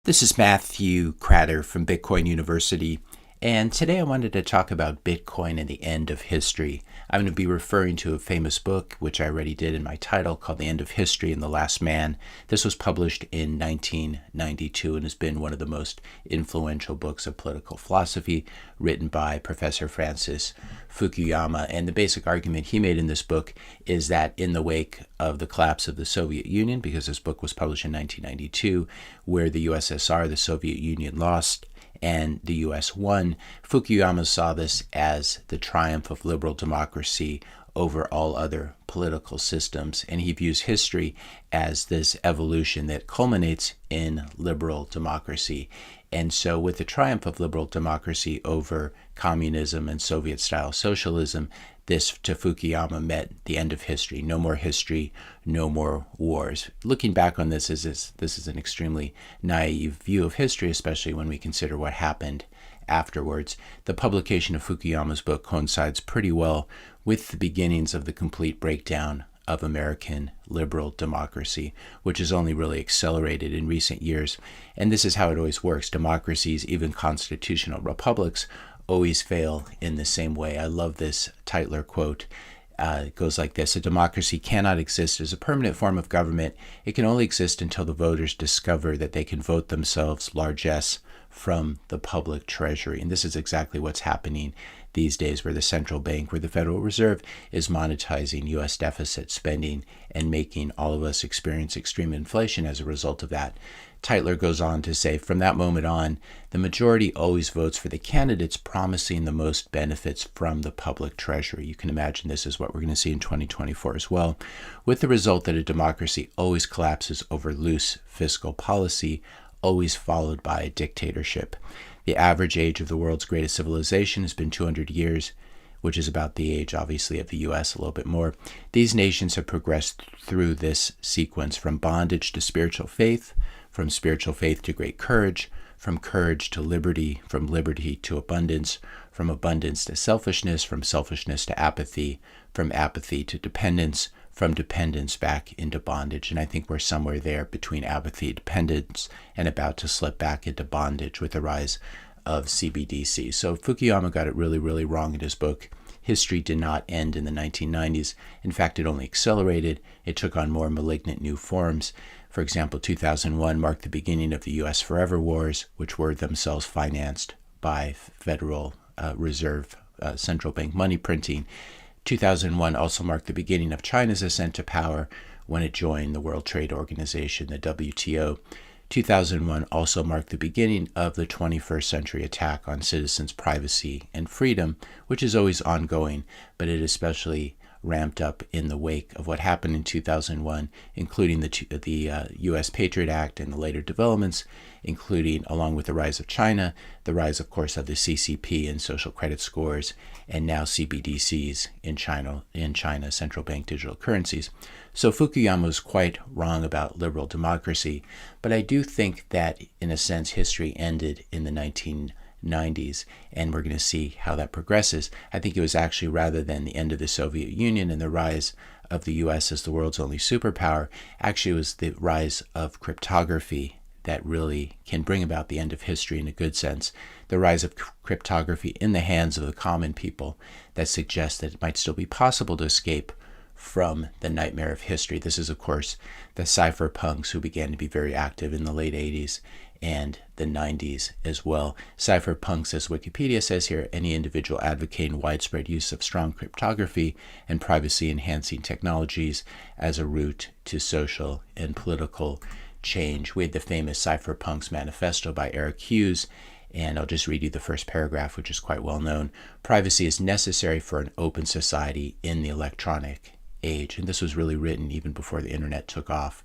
This is Matthew Cratter from Bitcoin University, and today I wanted to talk about Bitcoin and the end of history. I'm going to be referring to a famous book, which I already did in my title, called The End of History and the Last Man. This was published in 1992 and has been one of the most influential books of political philosophy written by Professor Francis Fukuyama. And the basic argument he made in this book is that in the wake of the collapse of the Soviet Union, because this book was published in 1992, where the USSR, the Soviet Union, lost and the US won, Fukuyama saw this as the triumph of liberal democracy over all other political systems. And he views history as this evolution that culminates in liberal democracy. And so with the triumph of liberal democracy over communism and Soviet-style socialism, this, to Fukuyama, meant the end of history. No more history, no more wars. Looking back on this is an extremely naive view of history, especially when we consider what happened afterwards. The publication of Fukuyama's book coincides pretty well with the beginnings of the complete breakdown of American liberal democracy, which has only really accelerated in recent years. And this is how it always works. Democracies, even constitutional republics, always fail in the same way. I love this Tytler quote. It goes like this: "A democracy cannot exist as a permanent form of government. It can only exist until the voters discover that they can vote themselves largesse from the public treasury." And this is exactly what's happening these days, where the central bank, where the Federal Reserve is monetizing U.S. deficit spending and making all of us experience extreme inflation as a result of that. Tytler goes on to say, "From that moment on, the majority always votes for the candidates promising the most benefits from the public treasury." You can imagine this is what we're going to see in 2024 as well, with the result that a democracy always collapses over loose fiscal policy, always followed by a dictatorship. The average age of the world's greatest civilization has been 200 years, which is about the age, obviously, of the U.S., a little bit more. These nations have progressed through this sequence, from bondage to spiritual faith, from spiritual faith to great courage, from courage to liberty, from liberty to abundance, from abundance to selfishness, from selfishness to apathy, from apathy to dependence, from dependence back into bondage. And I think we're somewhere there between apathy, dependence, and about to slip back into bondage with the rise of CBDC. So Fukuyama got it really, really wrong in his book. History did not end in the 1990s. In fact, it only accelerated. It took on more malignant new forms. For example, 2001 marked the beginning of the U.S. Forever Wars, which were themselves financed by Federal Reserve central bank money printing. 2001 also marked the beginning of China's ascent to power when it joined the World Trade Organization, the WTO. 2001 also marked the beginning of the 21st century attack on citizens' privacy and freedom, which is always ongoing, but it especially ramped up in the wake of what happened in 2001, including the U.S. Patriot Act and the later developments, including, along with the rise of China, the rise, of course, of the CCP and social credit scores, and now CBDCs in China, central bank digital currencies. So Fukuyama was quite wrong about liberal democracy, but I do think that, in a sense, history ended in the 1990s, and we're going to see how that progresses. I think it was actually, rather than the end of the Soviet Union and the rise of the U.S. as the world's only superpower, actually it was the rise of cryptography that really can bring about the end of history in a good sense. The rise of cryptography in the hands of the common people that suggests that it might still be possible to escape from the nightmare of history. This is, of course, the cypherpunks who began to be very active in the late 80s and the 90s as well. Cypherpunks, as Wikipedia says here, any individual advocating widespread use of strong cryptography and privacy-enhancing technologies as a route to social and political change. We had the famous Cypherpunks Manifesto by Eric Hughes, and I'll just read you the first paragraph, which is quite well known. "Privacy is necessary for an open society in the electronic age." And this was really written even before the internet took off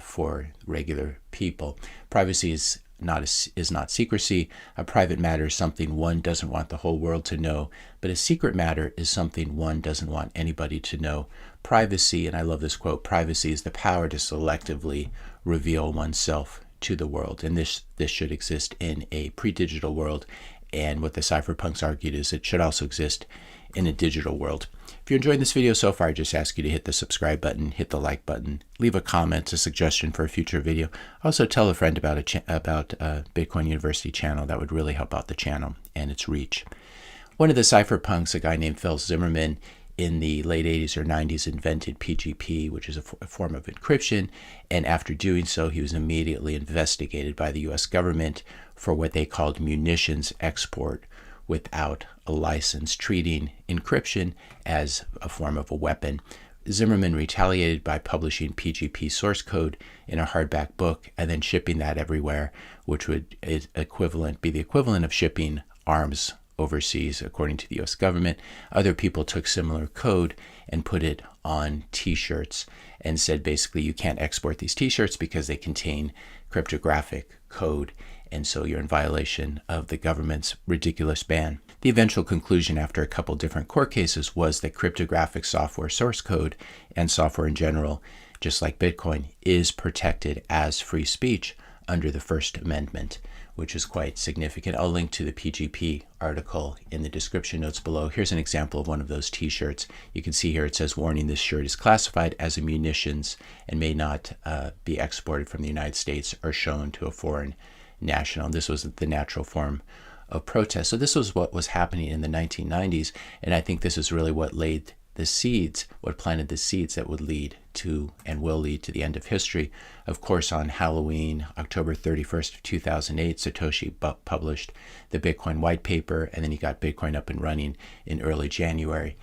for regular people. "Privacy is not secrecy. A private matter is something one doesn't want the whole world to know, but a secret matter is something one doesn't want anybody to know. Privacy," and I love this quote, "privacy is the power to selectively reveal oneself to the world." And this should exist in a pre-digital world And what the cypherpunks argued is it should also exist in a digital world. If you're enjoying this video so far, I just ask you to hit the subscribe button, hit the like button, leave a comment, a suggestion for a future video. Also tell a friend about Bitcoin University channel. That would really help out the channel and its reach. One of the cypherpunks, a guy named Phil Zimmermann, in the late 80s or 90s invented PGP, which is a form of encryption. And after doing so, he was immediately investigated by the US government for what they called munitions export without a license, treating encryption as a form of a weapon. Zimmermann retaliated by publishing PGP source code in a hardback book and then shipping that everywhere, which would be the equivalent of shipping arms overseas, according to the US government. Other people took similar code and put it on t-shirts and said basically you can't export these t-shirts because they contain cryptographic code, and so you're in violation of the government's ridiculous ban. The eventual conclusion after a couple different court cases was that cryptographic software source code and software in general, just like Bitcoin, is protected as free speech under the First Amendment, which is quite significant. I'll link to the PGP article in the description notes below. Here's an example of one of those t-shirts. You can see here it says, warning, this shirt is classified as a munitions and may not be exported from the United States or shown to a foreign national. And this was the natural form of protest. So this was what was happening in the 1990s. And I think this is really what laid the seeds, what planted the seeds that would lead to and will lead to the end of history. Of course, on Halloween, October 31st of 2008, Satoshi published the Bitcoin white paper, and then he got Bitcoin up and running in early January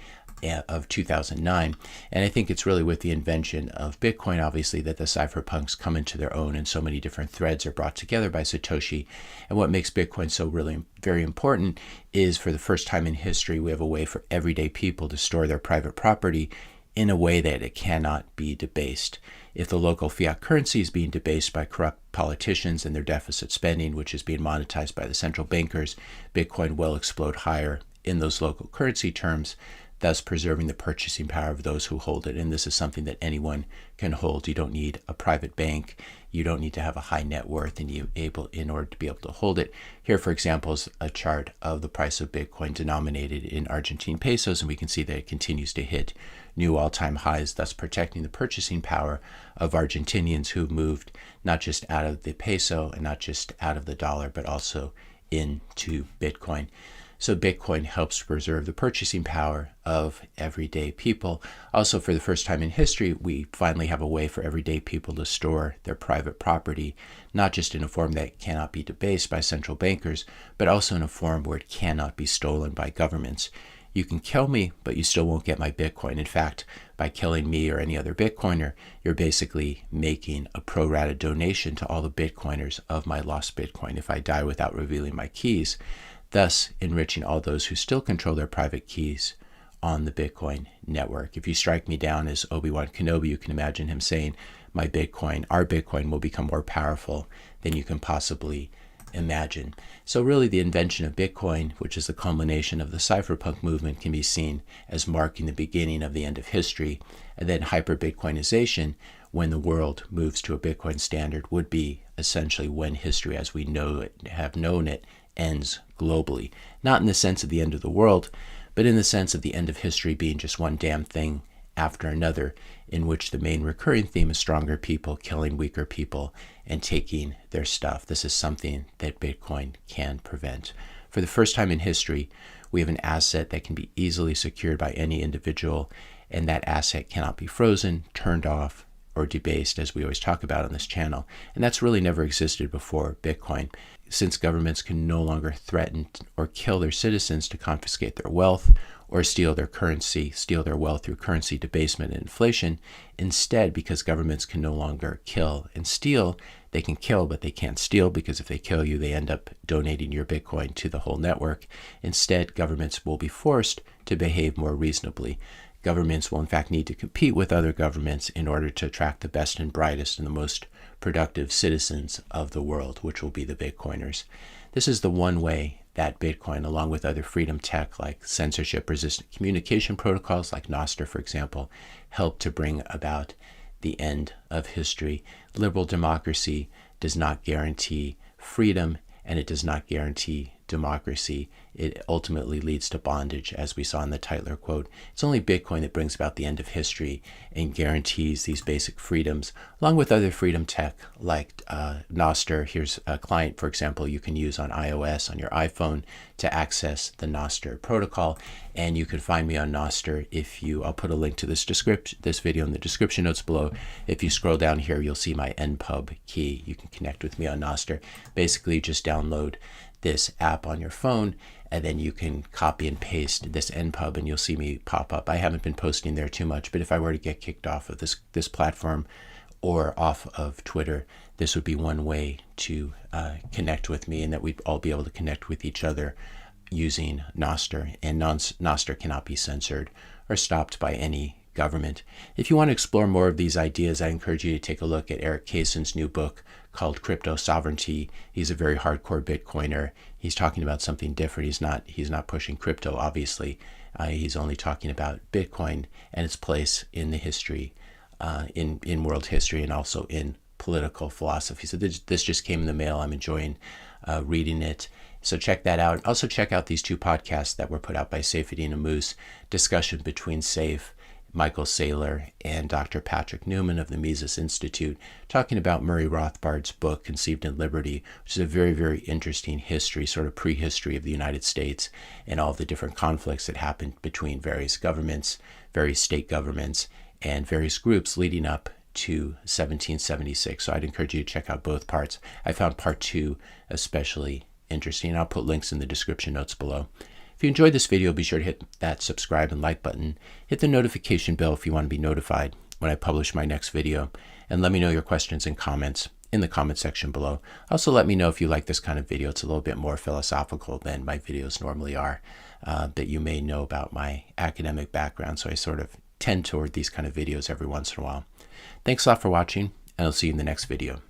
of 2009. And I think it's really with the invention of Bitcoin, obviously, that the cypherpunks come into their own, and so many different threads are brought together by Satoshi. And what makes Bitcoin so really very important is, for the first time in history, we have a way for everyday people to store their private property in a way that it cannot be debased. If the local fiat currency is being debased by corrupt politicians and their deficit spending, which is being monetized by the central bankers, Bitcoin will explode higher in those local currency terms, thus preserving the purchasing power of those who hold it. And this is something that anyone can hold. You don't need a private bank. You don't need to have a high net worth in order to be able to hold it. Here, for example, is a chart of the price of Bitcoin denominated in Argentine pesos, and we can see that it continues to hit new all-time highs, thus protecting the purchasing power of Argentinians who moved not just out of the peso and not just out of the dollar, but also into Bitcoin. So Bitcoin helps preserve the purchasing power of everyday people. Also, for the first time in history, we finally have a way for everyday people to store their private property, not just in a form that cannot be debased by central bankers, but also in a form where it cannot be stolen by governments. You can kill me, but you still won't get my Bitcoin. In fact, by killing me or any other Bitcoiner, you're basically making a pro rata donation to all the Bitcoiners of my lost Bitcoin if I die without revealing my keys, thus enriching all those who still control their private keys on the Bitcoin network. If you strike me down as Obi-Wan Kenobi, you can imagine him saying, my Bitcoin, our Bitcoin will become more powerful than you can possibly imagine. So really the invention of Bitcoin, which is the culmination of the cypherpunk movement, can be seen as marking the beginning of the end of history. And then hyper-Bitcoinization, when the world moves to a Bitcoin standard, would be essentially when history as we know it, have known it, ends globally. Not in the sense of the end of the world, but in the sense of the end of history being just one damn thing after another, in which the main recurring theme is stronger people killing weaker people and taking their stuff. This is something that Bitcoin can prevent. For the first time in history, we have an asset that can be easily secured by any individual, and that asset cannot be frozen, turned off, or debased, as we always talk about on this channel. And that's really never existed before Bitcoin. Since governments can no longer threaten or kill their citizens to confiscate their wealth or steal their currency, steal their wealth through currency debasement and inflation, instead, because governments can no longer kill and steal, they can kill, but they can't steal, because if they kill you, they end up donating your Bitcoin to the whole network. Instead, governments will be forced to behave more reasonably. Governments will in fact need to compete with other governments in order to attract the best and brightest and the most productive citizens of the world, which will be the Bitcoiners. This is the one way that Bitcoin, along with other freedom tech like censorship-resistant communication protocols like Nostr, for example, help to bring about the end of history. Liberal democracy does not guarantee freedom, and it does not guarantee democracy, it ultimately leads to bondage, as we saw in the Tytler quote. It's only Bitcoin that brings about the end of history and guarantees these basic freedoms, along with other freedom tech like Nostr. Here's a client, for example, you can use on iOS on your iPhone to access the Nostr protocol. And you can find me on Nostr I'll put a link to this video in the description notes below. If you scroll down here, you'll see my NPub key. You can connect with me on Nostr. Basically, just download this app on your phone, and then you can copy and paste this NPub and you'll see me pop up. I haven't been posting there too much, but if I were to get kicked off of this platform or off of Twitter, this would be one way to connect with me, and that we'd all be able to connect with each other using Nostr. And Nostr cannot be censored or stopped by any government. If you want to explore more of these ideas, I encourage you to take a look at Eric Kayson's new book called Crypto Sovereignty. He's a very hardcore Bitcoiner. He's talking about something different. He's not pushing crypto, obviously. He's only talking about Bitcoin and its place in the history, in world history, and also in political philosophy. So this just came in the mail. I'm enjoying reading it. So check that out. Also check out these two podcasts that were put out by Saifedean Ammous, discussion between Saif, Michael Saylor, and Dr. Patrick Newman of the Mises Institute, talking about Murray Rothbard's book, Conceived in Liberty, which is a very, very interesting history, sort of prehistory of the United States and all the different conflicts that happened between various governments, various state governments, and various groups leading up to 1776. So I'd encourage you to check out both parts. I found part 2 especially interesting. I'll put links in the description notes below. If you enjoyed this video, be sure to hit that subscribe and like button. Hit the notification bell if you want to be notified when I publish my next video. And let me know your questions and comments in the comment section below. Also, let me know if you like this kind of video. It's a little bit more philosophical than my videos normally are, that you may know about my academic background. So I sort of tend toward these kind of videos every once in a while. Thanks a lot for watching, and I'll see you in the next video.